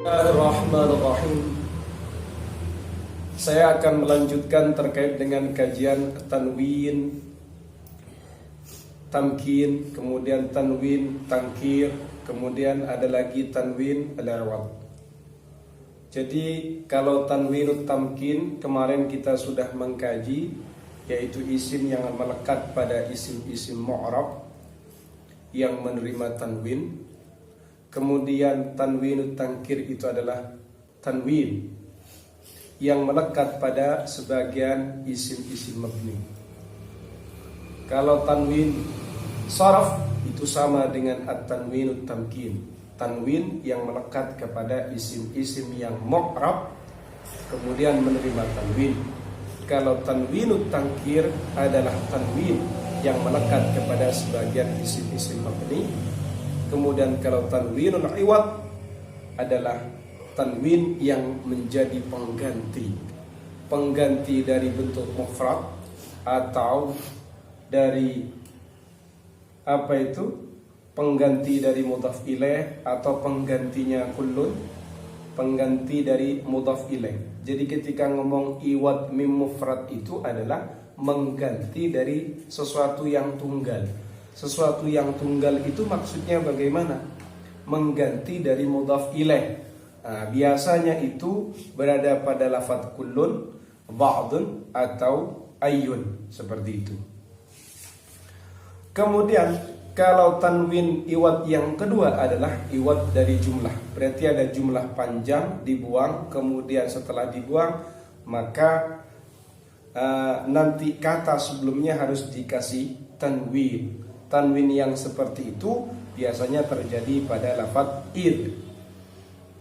Bismillahirrahmanirrahim. Saya akan melanjutkan terkait dengan kajian tanwin, tamkin, kemudian tanwin, tangkir, kemudian ada lagi tanwin al-iwad. Jadi kalau tanwin tamkin kemarin kita sudah mengkaji, yaitu isim yang melekat pada isim-isim mu'rab yang menerima tanwin. Kemudian tanwin tangkir itu adalah tanwin yang melekat pada sebagian isim-isim mabni. Kalau tanwin saraf itu sama dengan at-tanwin tamkin, tanwin yang melekat kepada isim-isim yang mu'rab kemudian menerima tanwin. Kalau tanwin tangkir adalah tanwin yang melekat kepada sebagian isim-isim mabni. Kemudian kalau tanwinul iwad adalah tanwin yang menjadi pengganti dari bentuk mufrad atau dari pengganti dari mudhaf ilaih atau penggantinya kullun, pengganti dari mudhaf ilaih. Jadi ketika ngomong iwad mim mufrad itu adalah mengganti dari sesuatu yang tunggal. Sesuatu yang tunggal itu maksudnya bagaimana? Mengganti dari mudhaf ilaih. Nah, biasanya itu berada pada lafadz kullun, ba'dun atau ayyun, seperti itu. Kemudian kalau tanwin iwad yang kedua adalah iwad dari jumlah. Berarti ada jumlah panjang dibuang, kemudian setelah dibuang maka nanti kata sebelumnya harus dikasih tanwin. Tanwin yang seperti itu biasanya terjadi pada lafadz id.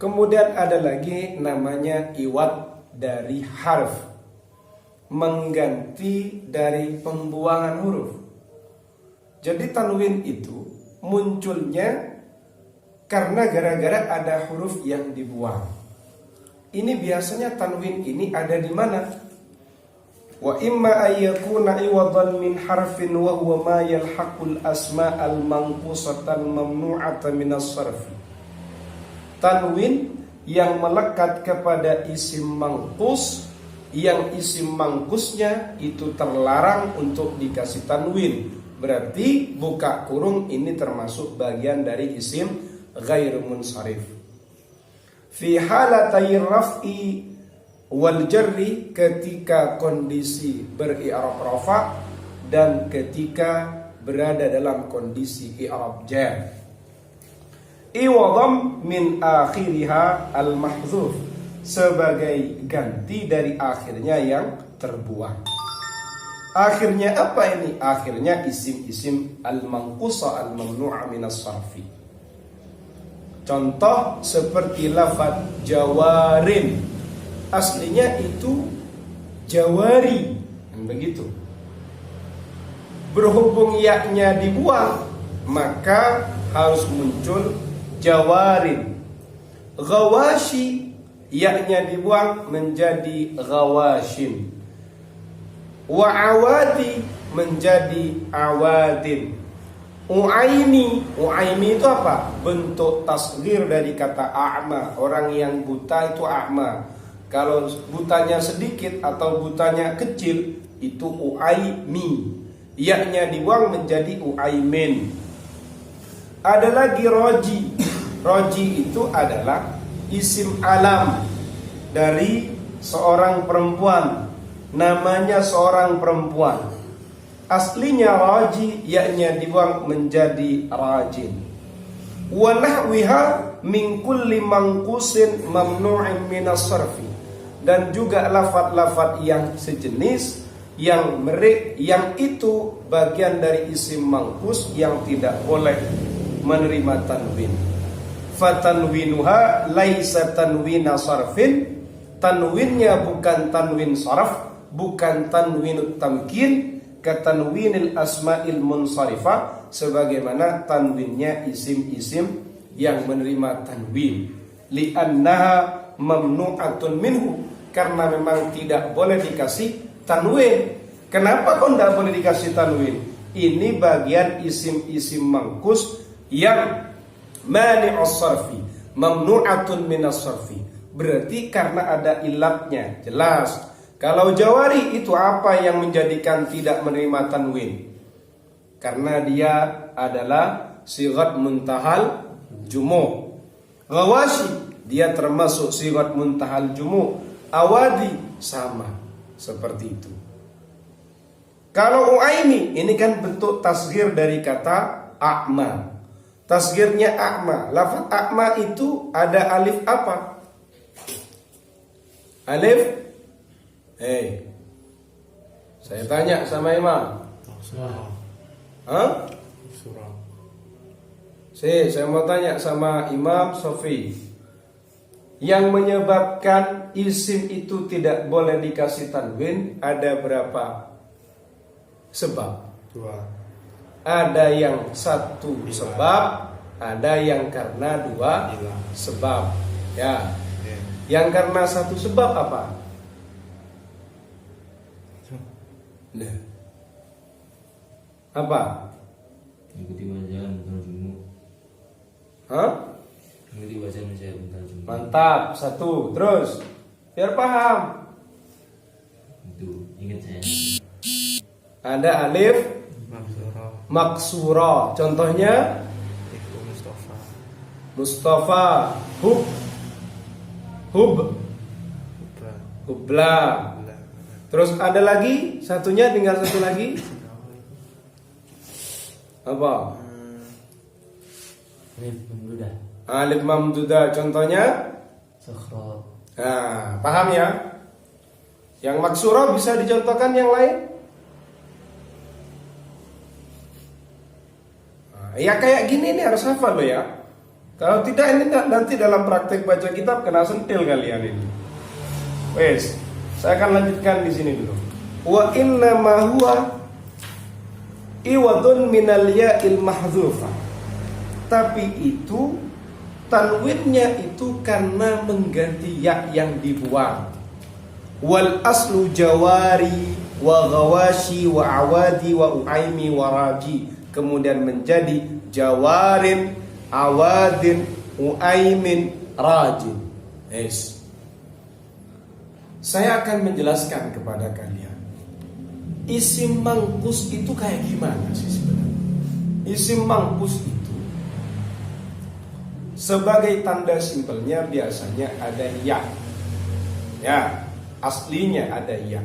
Kemudian ada lagi namanya iwad dari harf, mengganti dari pembuangan huruf. Jadi tanwin itu munculnya karena gara-gara ada huruf yang dibuang. Ini biasanya tanwin ini ada di mana? Wa imma ayyakuna iwadan min harfin wa huwa ma yalhaqul asma'al manqusatan mamnu'ata minas sarfi. Tanwin yang melekat kepada isim mangkus, yang isim mangkusnya itu terlarang untuk dikasih tanwin. Berarti buka kurung ini termasuk bagian dari isim ghair munsharif. Fi halatay raf'i wal jarri, ketika kondisi beri'rab rafa dan ketika berada dalam kondisi i'rab jar. Iwadam min akhiriha al mahdzuf, sebagai ganti dari akhirnya yang terbuang. Akhirnya apa ini? Akhirnya isim-isim al-manqusa al-mamnu'a minas sarfi. Contoh seperti lafaz jawarin, aslinya itu jawari, begitu. Berhubung yaknya dibuang, maka harus muncul jawarin. Ghawashi, yaknya dibuang menjadi ghawashin. Wa awadi menjadi awadin. Uaimi itu apa? Bentuk tasghir dari kata a'ma. Orang yang buta itu a'ma. Kalau butanya sedikit atau butanya kecil itu uaimi. Yaknya dibuang menjadi uaimin. Ada lagi roji. Roji itu adalah isim alam dari seorang perempuan. Namanya seorang perempuan. Aslinya roji, yaknya dibuang menjadi rajin. Wa nahwiha min kulli manqusin mamnu'in minas sarfi. Dan juga lafaz-lafaz yang sejenis yang itu bagian dari isim mangkus yang tidak boleh menerima tanwin. Fatanwinuha laisa tanwina sarfin, tanwinnya bukan tanwin saraf, bukan tanwinut tamkin, katanwinil asma'il munsharifah, sebagaimana tanwinnya isim-isim yang menerima tanwin. Li'annaha mamnu'atun minhu, karena memang tidak boleh dikasih tanwin. Kenapa kok tidak boleh dikasih tanwin? Ini bagian isim-isim mangkus yang mani'us sarfi, mamnu'atun minas sarfi. Berarti karena ada ilatnya, jelas. Kalau jawari itu apa yang menjadikan tidak menerima tanwin? Karena dia adalah sighat muntahal jumu'. Ghawashi dia termasuk sighat muntahal jumu'. Awadi sama seperti itu. Kalau uaimi ini kan bentuk tasghir dari kata a'ma. Tasghirnya a'ma. Lafaz a'ma itu ada alif apa? Alif. Saya tanya sama Imam. Hah? Saya mau tanya sama Imam Sofi. Yang menyebabkan isim itu tidak boleh dikasih tanwin ada berapa sebab? 2. Ada yang satu sebab, ada yang karena 2 sebab. Ya. Yang karena satu sebab apa? Nah. Apa? Ikuti bacaan terjemu. Hah? Ikuti bacaan saya terjemu. Mantap, satu. Terus biar paham. Itu ingat saya. Ada alif maksura. Contohnya Mustafa, hubla. Terus ada lagi satunya, tinggal satu lagi. Apa? Alif mamdudah. Contohnya Sakhrah. Nah, paham ya? Yang maksura bisa dicontohkan yang lain? Ya kayak gini nih harus hafal loh ya. Kalau tidak ini nanti dalam praktek baca kitab kena sentil kalian ini. Wes, saya akan lanjutkan di sini dulu. Wa inna ma huwa iwadun minal ya'il mahdhufa. Tapi itu tanwinnya itu karena mengganti ya yang dibuang. Wal aslu jawari wa ghawashi wa awadi wa uaimi wa raji. Kemudian menjadi jawarin, awadin, uaimin, rajin. Yes. Saya akan menjelaskan kepada kalian. Isim mangkus itu kayak gimana sih sebenarnya? Isim mangkus itu sebagai tanda simpelnya biasanya ada ya. Ya, aslinya ada ya.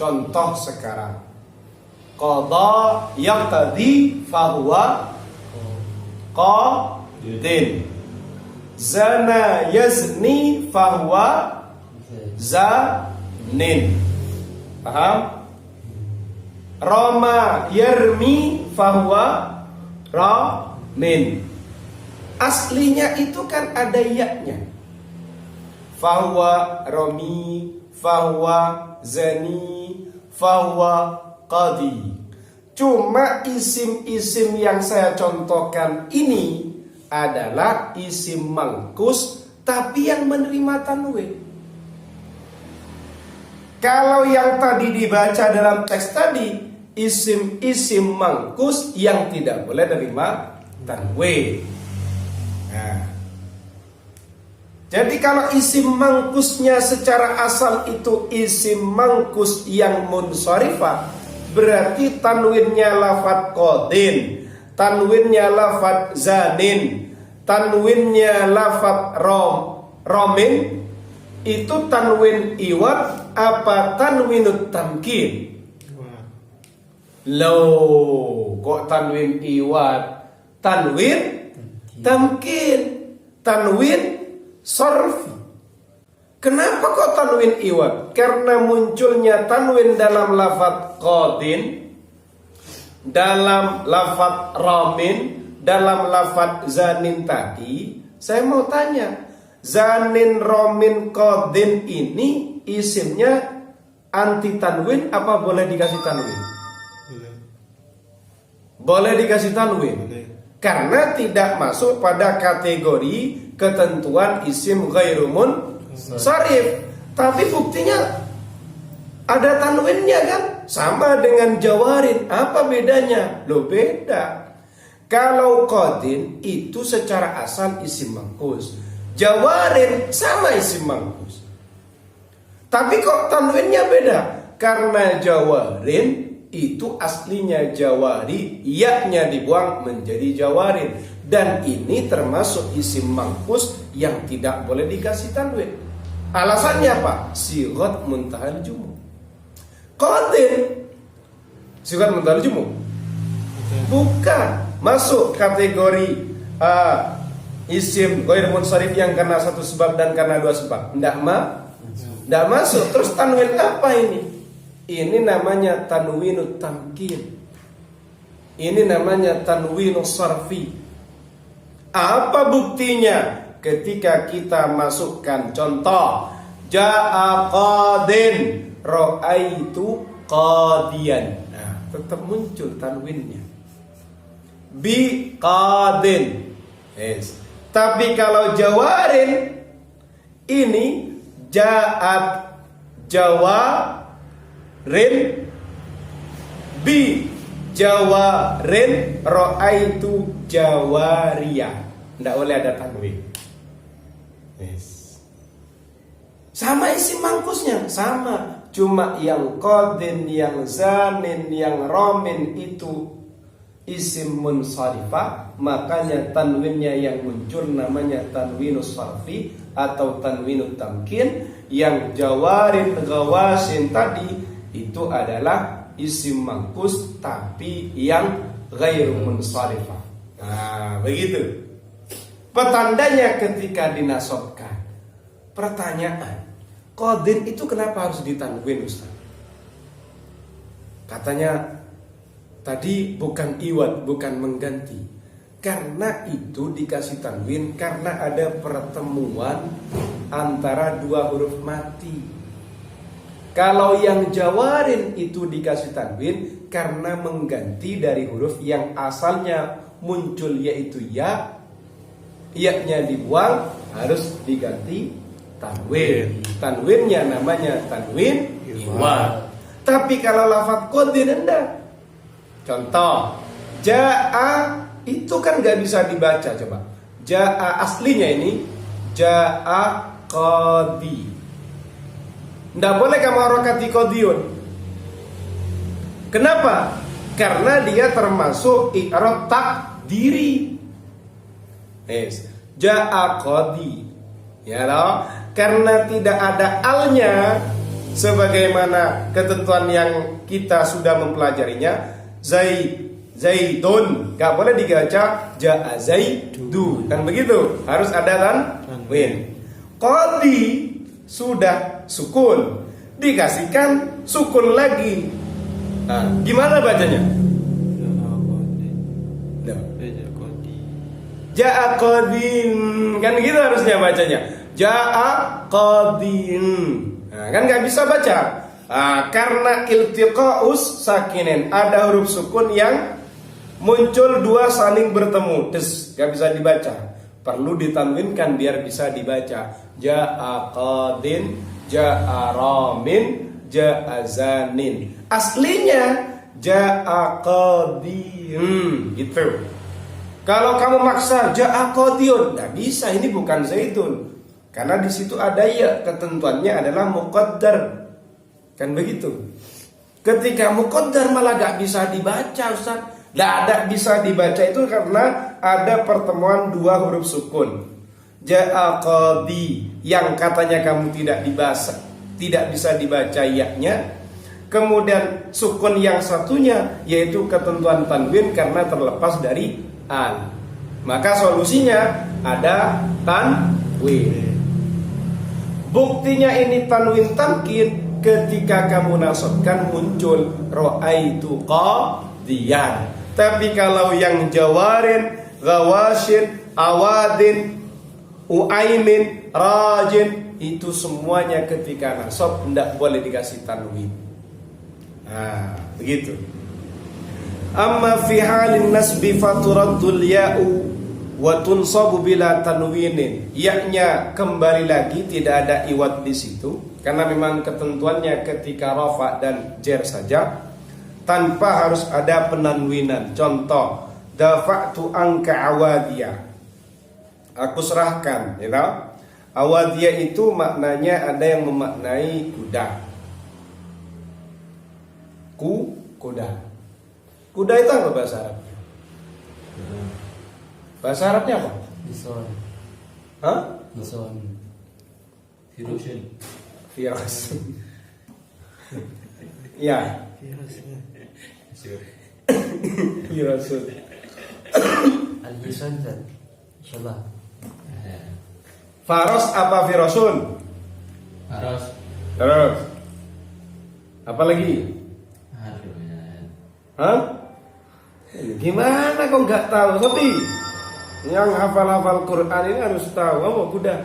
Contoh sekarang. Qadha yaqtadi fahuwa qadin. Zana yazni fahuwa zanin. Paham? Rama yarmi fahuwa ramin. Aslinya itu kan ada ya-nya. Fahuwa rami, fahuwa zani, fahuwa qadi. Cuma isim-isim yang saya contohkan ini adalah isim mangkus tapi yang menerima tanwin. Kalau yang tadi dibaca dalam teks tadi isim-isim mangkus yang tidak boleh menerima tanwin. Nah, jadi kalau isim mangkusnya secara asal itu isim mangkus yang munsharifah, berarti tanwinnya lafadz qadin, tanwinnya lafadz zanin, tanwinnya lafadz romin. Itu tanwin iwad apa tanwinut tamkin? Loh, kok tanwin iwad? Tanwin tamkin, tanwin sarfi. Kenapa kok tanwin iwad? Karena munculnya tanwin dalam lafadz qadin, dalam lafadz ramin, dalam lafadz zanin tadi. Saya mau tanya, zanin, romin, qadin ini isimnya anti tanwin apa boleh dikasih tanwin? Boleh dikasih tanwin. Karena tidak masuk pada kategori ketentuan isim ghairu munsharif. Tapi buktinya ada tanwinnya kan? Sama dengan jawarin. Apa bedanya? Loh, beda. Kalau qadin itu secara asal isim mangkus. Jawarin sama isim mangkus. Tapi kok tanwinnya beda? Karena jawarin itu aslinya jawari, ya-nya dibuang menjadi jawarin. Dan ini termasuk isim mangkus yang tidak boleh dikasih tanwin. Alasannya apa? Sighat muntahal jumu. Qadin sighat muntahal jumu bukan masuk kategori isim ghair munsharif yang karena satu sebab dan karena dua sebab. Tidak masuk. Terus tanwin apa ini? Ini namanya tanwinut tamkin. Ini namanya tanwinus sarfi. Apa buktinya? Ketika kita masukkan contoh, ja'a qadin, ra'aitu qadiyan. Nah, tetap muncul tanwinnya. Bi qadin. Yes. Tapi kalau jawarin ini ja'at jawarin, bi jawarin, ra'aitu jawariyah. Tidak boleh ada tanwin. Yes. Sama isim mangkusnya, sama. Cuma yang qadin, yang zanin, yang romin itu isim munsharifah, makanya tanwinnya yang muncul namanya tanwinus sarfi atau tanwinut tamkin. Yang jawarin, gawasin tadi itu adalah isim mangkus tapi yang ghairu munsharifah. Nah, begitu. Petandanya ketika dinasobkan. Pertanyaan, qadin itu kenapa harus ditanwin, Ustaz? Katanya tadi bukan iwad, bukan mengganti. Karena itu dikasih tanwin karena ada pertemuan antara dua huruf mati. Kalau yang jawarin itu dikasih tanwin karena mengganti dari huruf yang asalnya muncul yaitu ya. Ya-nya dibuang, harus diganti tanwin. Tanwinnya namanya tanwin iwad. Tapi kalau lafaz qadin enggak. Contoh, ja'a itu kan gak bisa dibaca. Coba, ja'a aslinya ini ja'a qadi. Nggak boleh kamu harokati qadiyun. Kenapa? Karena dia termasuk i'rab takdiri. Yes. Ja'a qadi. Ya loh, karena tidak ada alnya sebagaimana ketentuan yang kita sudah mempelajarinya. Zaidun gak boleh dibaca ja'a zaidu, kan begitu? Harus ada tanwin. Qadi sudah sukun, dikasihkan sukun lagi. Nah, gimana bacanya? Ja'a qadin, kan gitu harusnya bacanya. Ja'a qadin. Nah, kan nggak bisa baca. Nah, karena iltiqaus sakinin, ada huruf sukun yang muncul dua saling bertemu, nggak bisa dibaca. Perlu ditanwinkan biar bisa dibaca. Ja'a qadin, ja'a ramin, ja'a zanin. Aslinya ja'a qadin, gitu. Kalau kamu maksa ja'a qadiyun, nggak bisa, ini bukan zaitun. Karena di situ ada ya, ketentuannya adalah muqaddar. Kan begitu. Ketika muqaddar malah gak bisa dibaca, Ustaz. Nggak ada bisa dibaca itu karena ada pertemuan dua huruf sukun. Ja'a qadi yang katanya kamu tidak bisa dibaca ya-nya. Kemudian sukun yang satunya yaitu ketentuan tanwin karena terlepas dari al. Maka solusinya ada tanwin. Buktinya ini tanwin tamkin ketika kamu nasabkan muncul ra'aitu qadiyan. Tapi kalau yang jawarin, gawasin, awadin, uaimin, rajin, itu semuanya ketika nasab tidak boleh dikasih tanwin. Nah, begitu. Amma fi halin nasbi faturaddul ya'u wa tunsabu bila tanwinin. Ya-nya kembali lagi tidak ada iwad di situ karena memang ketentuannya ketika rafa dan jar saja tanpa harus ada penanwinan. Contoh, dafa'tu anka awadiyah. Aku serahkan, you know? Awadiyah itu maknanya ada yang memaknai kuda. Kuda. Kuda itu apa bahasa Arabnya? Bahasa Arabnya apa? Hison. Hah? Hison. Hiroshima. Virus. Ya. Virus. Al-Hisan Zat. Insyaallah. Faros apa virosun? Harus. Terus. Apa lagi? Harus. Hah? Gimana kok nggak tahu? Sopi, yang hafal-hafal Quran ini harus tahu. Apa kuda?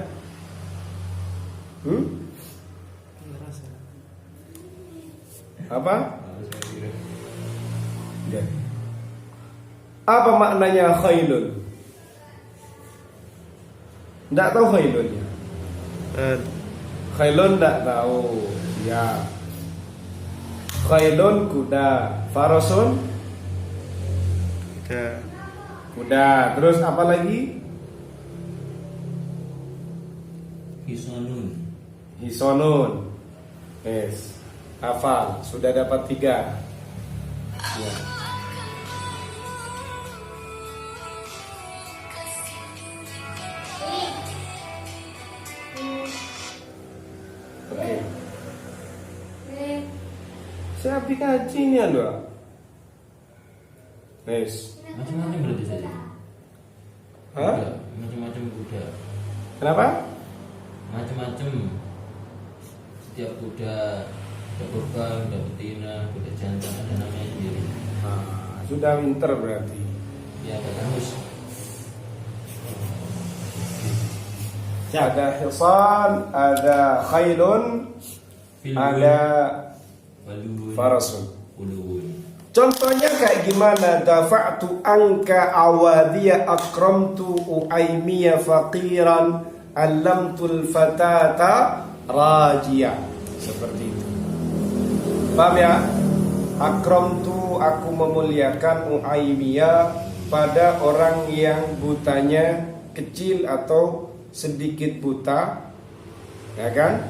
Apa? Ya. Apa maknanya khailun? Nggak tahu khailunnya? Khailun nggak tahu. Ya. Khailun kuda, farosun kuda. Terus apa lagi? Hisonun. Hisonun. Yes. Hafal. Sudah dapat 3. Ya. Oke. Saya kaji ini loh. Yes. Macam-macam berarti saja. Hah? Kuda. Macam-macam kuda. Kenapa? Macam-macam. Setiap kuda ada korban, ada betina, kuda jantan, ada namanya sendiri. Nah, sudah winter berarti. Ya, ada hangus. Ada hisan, ada khailun, ada Walun. farasun. Ulun. Contohnya kayak gimana? Dafa'tu anka awadiyah akramtu uaimiyah faqiran allamtul fatata rajiyah. Seperti itu. Paham ya? Akramtu, aku memuliakan uaimiyah pada orang yang butanya kecil atau sedikit buta. Ya kan?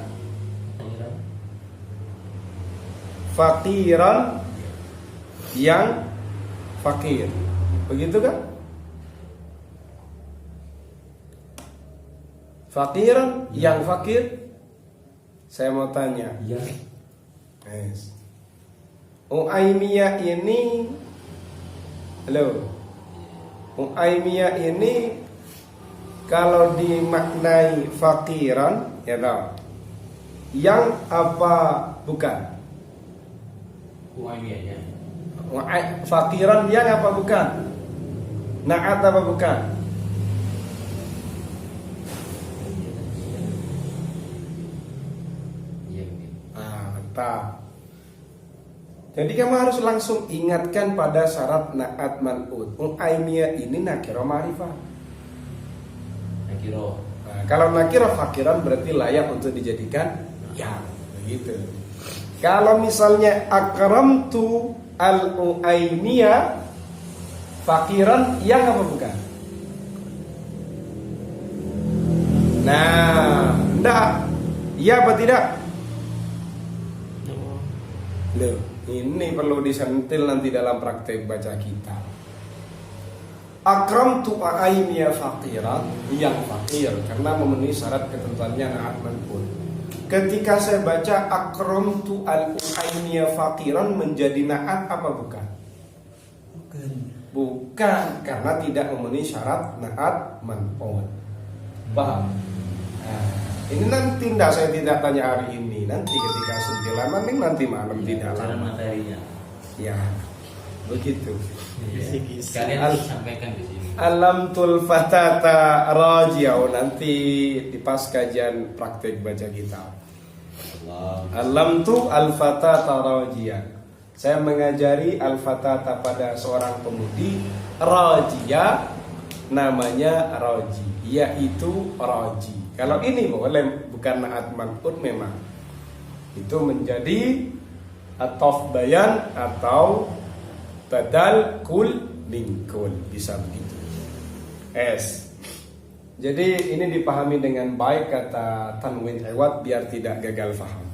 Faqiran, yang fakir. Begitu kan? Fakiran, yang fakir. Saya mau tanya. Ya. Yes. Uaimiyah ini, halo. Uaimiyah ini kalau dimaknai fakiran, ya tahu. Yang apa bukan? Uaimiyahnya. Fakiran yang apa bukan? Naat apa bukan? Iya mungkin. Mantap. Jadi kamu harus langsung ingatkan pada syarat naat man'ud. Uaimiyah ini nakiro ma'rifah. Nakiro. Nah, kalau nakiro fakiran berarti layak untuk dijadikan yang begitu. Kalau misalnya akramtu al-uaimiyah fakiran yang apa bukan? Nah, enggak. Iya apa tidak? Loh, ini perlu disentil nanti dalam praktek baca kita. Akramtu uaimiyah fakiran yang fakir karena memenuhi syarat ketentuannya naat man'ud. Ketika saya baca akramtu al-uaimiyah fakiran menjadi naat apa bukan? Bukan, karena tidak memenuhi syarat naat man'ud. Paham? Nah, ini nanti saya tidak tanya hari ini. Nanti ketika sentilan nanti malam tidak Cara lama. materinya. Ya, begitu. Kalian sampaikan di sini. Alamtul fatata rajiyah. Nanti di pas kajian praktek baca kitab. Alamtu al-fatata rajiyah. Saya mengajari al-fatata pada seorang pemudi rajiyah, namanya raji, yaitu raji. Kalau ini boleh, bukan naat man'ud memang. Itu menjadi atof bayan atau badal kul mingkul, bisa begitu. Jadi ini dipahami dengan baik kata tanwin iwad biar tidak gagal faham.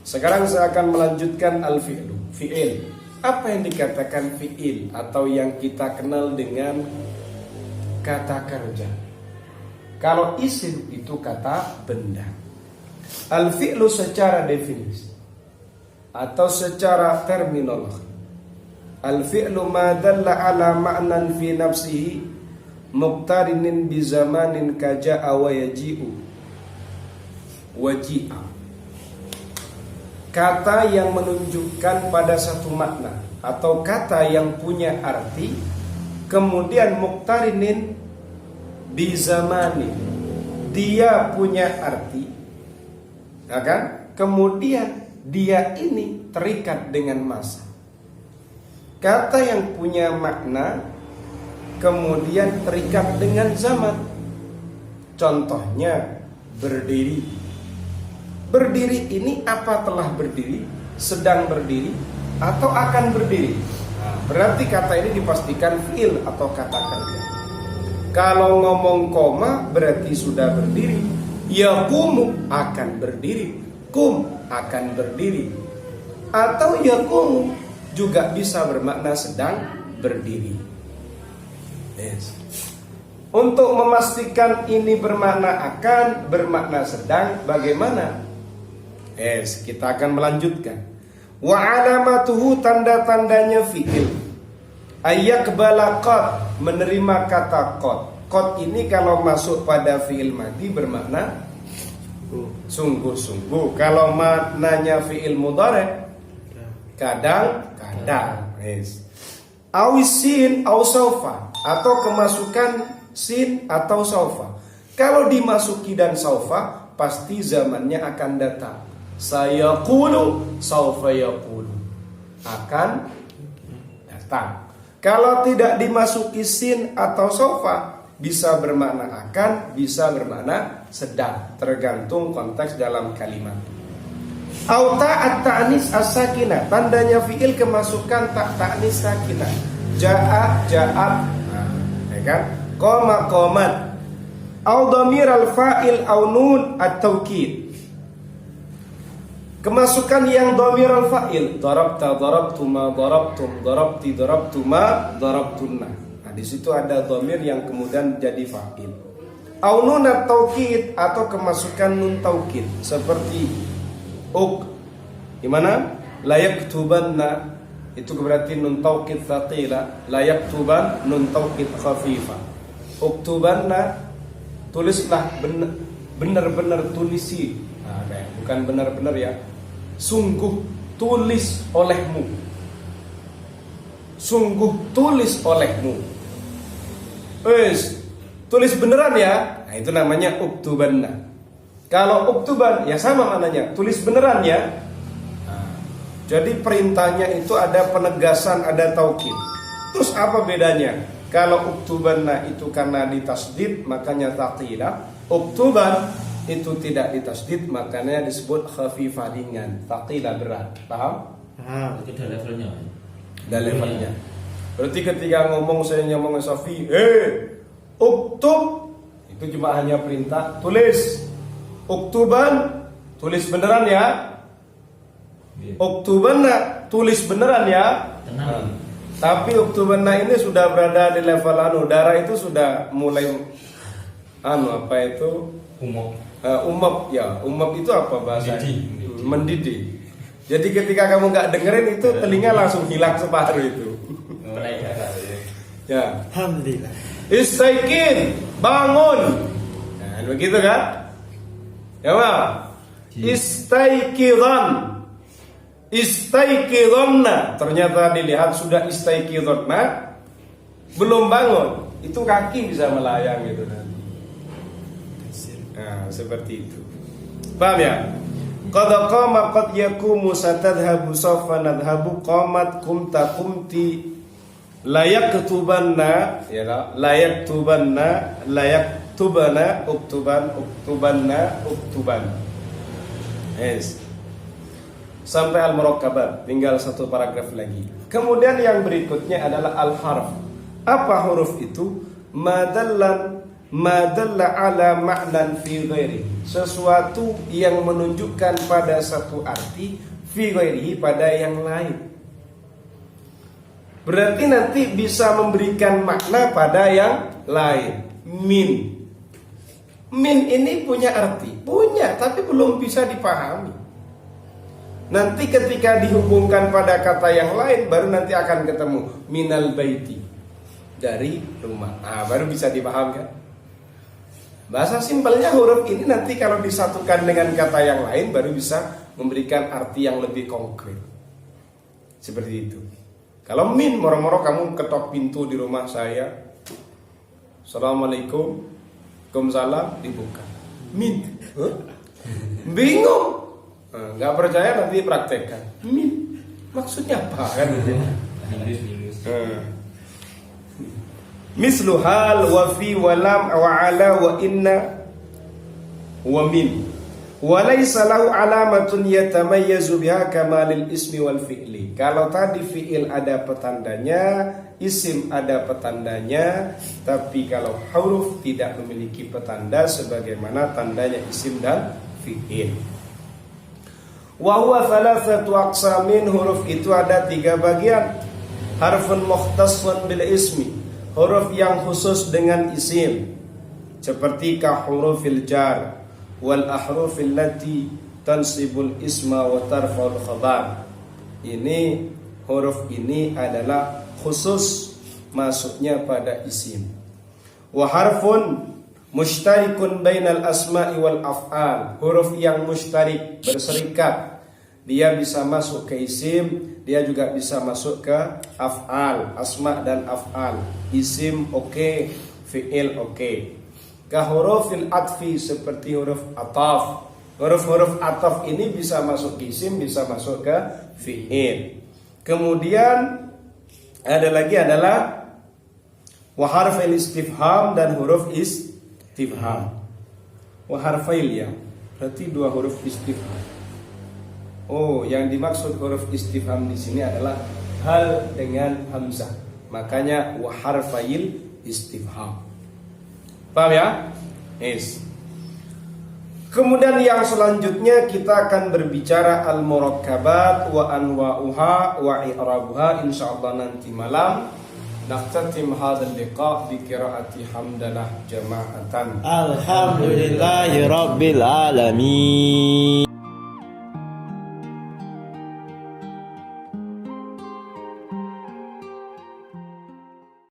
Sekarang saya akan melanjutkan al-fi'lu. Fi'il. Apa yang dikatakan fi'il atau yang kita kenal dengan kata kerja? Kalau isim itu kata benda. Al-fi'lu secara definisi atau secara terminologi. Al-fi'lu ma dalla ala ma'nan fi nafsihi muqtarinin bi zamanin kaja'a wa yaji'u waji'a. Kata yang menunjukkan pada satu makna atau kata yang punya arti, kemudian muqtarinin bi zamanin, dia punya arti, ya kan? Kemudian dia ini terikat dengan masa. Kata yang punya makna kemudian terikat dengan zaman. Contohnya berdiri. Berdiri ini apa telah berdiri, sedang berdiri, atau akan berdiri. Nah, berarti kata ini dipastikan fi'il atau kata kerja. Kalau ngomong koma berarti sudah berdiri. Yaqumu akan berdiri. Kum akan berdiri. Atau yaqumu juga bisa bermakna sedang berdiri. Untuk memastikan ini bermakna akan, bermakna sedang, bagaimana? Kita akan melanjutkan. Wa alamatuhu, tanda-tandanya fi'il. Ayyakbala qad, menerima kata qad. Qad ini kalau masuk pada fi'il madi bermakna sungguh-sungguh. Kalau maknanya fi'il mudhari kadang-kadang. Awisin aw saufa, atau kemasukan sin atau saufa. Kalau dimasuki dan saufa pasti zamannya akan datang. Sayaqulu saufa yaqulu, akan datang. Kalau tidak dimasuki sin atau saufa, bisa bermakna akan, bisa bermakna sedang, tergantung konteks dalam kalimat. Auta at-ta'nis as-sakinah, tandanya fi'il kemasukan ta'nis sakinah. Ja'a ja'at, ya kan? Qoma qomat. Au dhamir al-fa'il au nun at-taukid. Kemasukan yang dhamir al-fa'il, darabta darabtuma darabtum darabti darabtuma darabtunna. Nah, di situ ada dhamir yang kemudian jadi fa'il. Au nun at-taukid, atau kemasukan nun taukid seperti gimana? Layak tubanna, itu berarti nun taukid thaqila. Layak tuban nun taukid khafifa. Uktubanna, tulislah, benar-benar tulisi. Nah, bukan benar-benar ya. Sungguh tulis olehmu. Sungguh tulis olehmu. Tulis beneran ya. Nah, itu namanya uktubanna. Kalau uktuban ya sama maknanya, tulis beneran ya. Nah, jadi perintahnya itu ada penegasan, ada taukid. Terus apa bedanya? Kalau uktubanna itu karena ditasdid makanya taqilah. Uktuban itu tidak ditasdid makanya disebut khafifah, ringan. Taqilah berat. Paham? Itu ada levelnya. Ada levelnya. Berarti ketika saya ngomong Safi, uktub, itu cuma hanya perintah, tulis. Uktuban, tulis beneran ya. Uktubanna, tulis beneran ya. Tenang. Tapi uktubanna ini sudah berada di level darah itu sudah mulai apa itu? Umap ya. Umap itu apa bahasa? Mendidih. Jadi ketika kamu nggak dengerin itu, telinga langsung hilang separuh itu. Ya. Alhamdulillah. Istaiqin, bangun. Nah, begitu kan? Ya, Pak. Istaiqidhan. Istaiqidhanna, ternyata dilihat sudah istaiqidhanna, belum bangun, itu kaki bisa melayang gitu nanti. Nah, seperti itu. Paham ya? Qad qama qad yaqumu satadhhabu sawfa nadhhabu qamat qumta qumti layaktubanna, ya layaktubanna layaktubana uktuban uktubanna uktuban. Sampai al-murakkabat, tinggal satu paragraf lagi. Kemudian yang berikutnya adalah al-harf. Apa huruf itu? Madalla ala ma'nan fi ghairi, sesuatu yang menunjukkan pada satu arti fi ghairihi, pada yang lain. Berarti nanti bisa memberikan makna pada yang lain. Min ini punya arti, punya, tapi belum bisa dipahami. Nanti ketika dihubungkan pada kata yang lain, baru nanti akan ketemu minal baiti, dari rumah. Baru bisa dipahami kan? Bahasa simpelnya huruf ini nanti kalau disatukan dengan kata yang lain baru bisa memberikan arti yang lebih konkret. Seperti itu. Kalau min, moro-moro kamu ketok pintu di rumah saya, Assalamualaikum, Waalaikumsalam, dibuka. Min, bingung, nggak percaya nanti praktekkan. Min, maksudnya apa kan? Mislu hal wa fi wa lam wa ala wa inna wa min wa laysa lahu alamatun yatamayyazu biha kama lil ismi wal fi'li. Kalau tadi fi'il ada petandanya, isim ada petandanya, tapi kalau huruf tidak memiliki petanda sebagaimana tandanya isim dan fi'il. Wa huwa thalathatu aqsamin, huruf itu ada 3 bagian. Harfun mukhtassun bil ismi, huruf yang khusus dengan isim, seperti ka hurufil jar wal ahrufil lati tansibul isma wa tarfa'ul khabar. Ini huruf ini adalah khusus masuknya pada isim. Wa harfun mushtarikun bainal asma'i wal af'al, huruf yang mushtarik, berserikat. Dia bisa masuk ke isim, dia juga bisa masuk ke af'al, asma dan af'al. Isim oke, fi'il oke. Ka hurufil atfi, seperti huruf ataf. Huruf-huruf ataf ini bisa masuk ke isim, bisa masuk ke fi'il. Kemudian ada lagi adalah wa harfil istifham dan huruf istifham. Wa harfail ya, berarti 2 huruf istifham. Oh, yang dimaksud huruf istifham di sini adalah hal dengan hamzah. Makanya wa harfail istifham. Paham ya? Yes. Kemudian yang selanjutnya kita akan berbicara al-murakkabat wa anwa'uha wa i'rabuha, insyaallah nanti malam. Naftatim hadzal liqa bi qiraati hamdalah jama'atan. Alhamdulillahirabbil alamin.